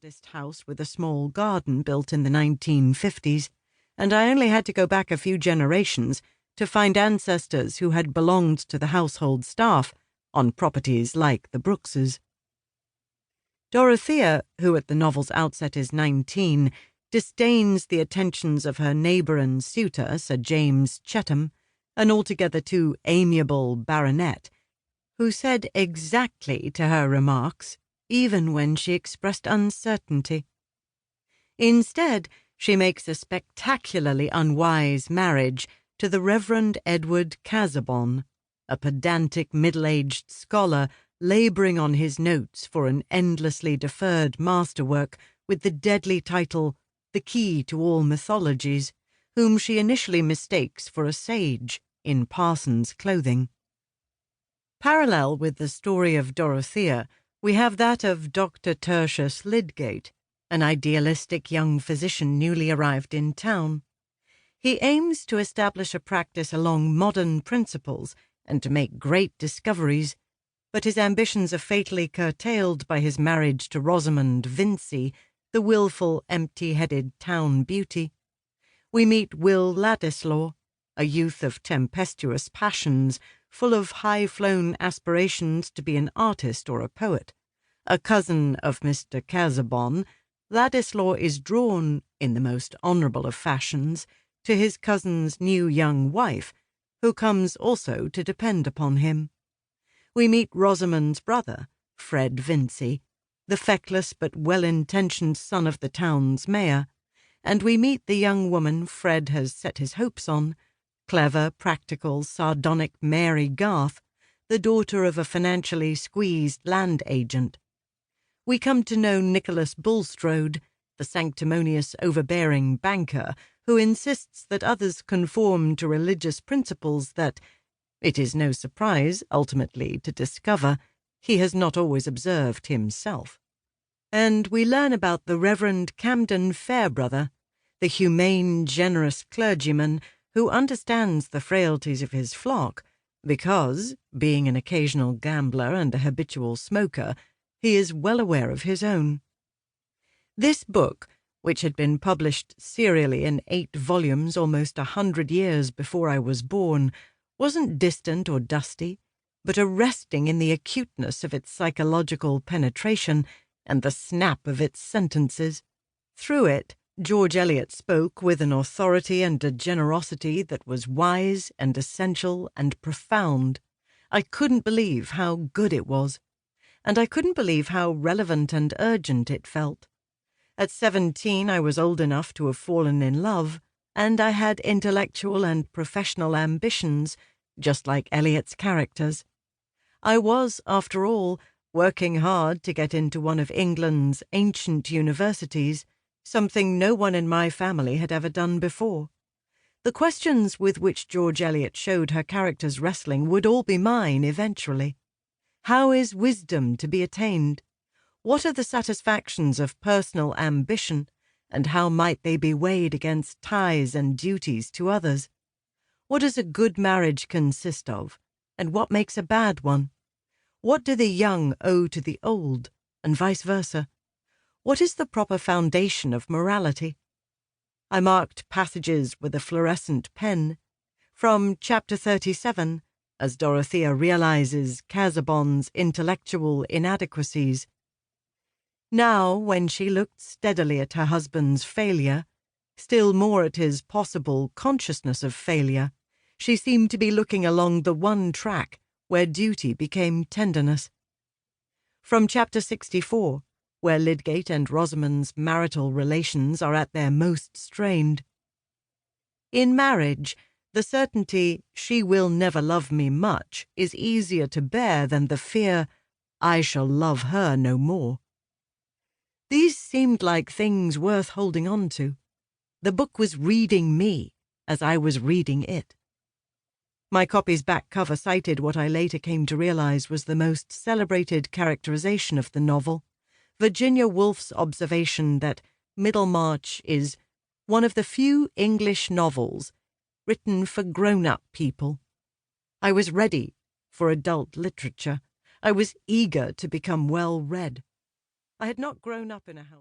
modest house with a small garden built in the 1950s, and I only had to go back a few generations to find ancestors who had belonged to the household staff on properties like the Brookses. Dorothea, who at the novel's outset is 19, disdains the attentions of her neighbour and suitor, Sir James Chetham, an altogether too amiable baronet, who said exactly to her remarks, even when she expressed uncertainty. Instead, she makes a spectacularly unwise marriage to the Reverend Edward Casaubon, a pedantic middle-aged scholar labouring on his notes for an endlessly deferred masterwork with the deadly title The Key to All Mythologies, whom she initially mistakes for a sage in parson's clothing. Parallel with the story of Dorothea, we have that of Dr. Tertius Lydgate, an idealistic young physician newly arrived in town. He aims to establish a practice along modern principles and to make great discoveries, but his ambitions are fatally curtailed by his marriage to Rosamond Vincy, the wilful, empty-headed town beauty. We meet Will Ladislaw, a youth of tempestuous passions, full of high-flown aspirations to be an artist or a poet. A cousin of Mr. Casaubon, Ladislaw is drawn, in the most honourable of fashions, to his cousin's new young wife, who comes also to depend upon him. We meet Rosamond's brother, Fred Vincy, the feckless but well-intentioned son of the town's mayor, and we meet the young woman Fred has set his hopes on, clever, practical, sardonic Mary Garth, the daughter of a financially squeezed land agent. We come to know Nicholas Bulstrode, the sanctimonious, overbearing banker who insists that others conform to religious principles that, it is no surprise, ultimately, to discover he has not always observed himself. And we learn about the Reverend Camden Fairbrother, the humane, generous clergyman who understands the frailties of his flock because, being an occasional gambler and a habitual smoker, he is well aware of his own. This book, which had been published serially in 8 volumes almost 100 years before I was born, wasn't distant or dusty, but arresting in the acuteness of its psychological penetration and the snap of its sentences. Through it, George Eliot spoke with an authority and a generosity that was wise and essential and profound. I couldn't believe how good it was, and I couldn't believe how relevant and urgent it felt. At 17, I was old enough to have fallen in love, and I had intellectual and professional ambitions, just like Eliot's characters. I was, after all, working hard to get into one of England's ancient universities, something no one in my family had ever done before. The questions with which George Eliot showed her characters wrestling would all be mine eventually. How is wisdom to be attained? What are the satisfactions of personal ambition, and how might they be weighed against ties and duties to others? What does a good marriage consist of, and what makes a bad one? What do the young owe to the old, and vice versa? What is the proper foundation of morality? I marked passages with a fluorescent pen. From chapter 37, as Dorothea realizes Casaubon's intellectual inadequacies. Now, when she looked steadily at her husband's failure, still more at his possible consciousness of failure, she seemed to be looking along the one track where duty became tenderness. From chapter 64, where Lydgate and Rosamond's marital relations are at their most strained. In marriage, the certainty she will never love me much is easier to bear than the fear I shall love her no more. These seemed like things worth holding on to. The book was reading me as I was reading it. My copy's back cover cited what I later came to realize was the most celebrated characterization of the novel, Virginia Woolf's observation that Middlemarch is one of the few English novels written for grown-up people. I was ready for adult literature. I was eager to become well-read. I had not grown up in a house.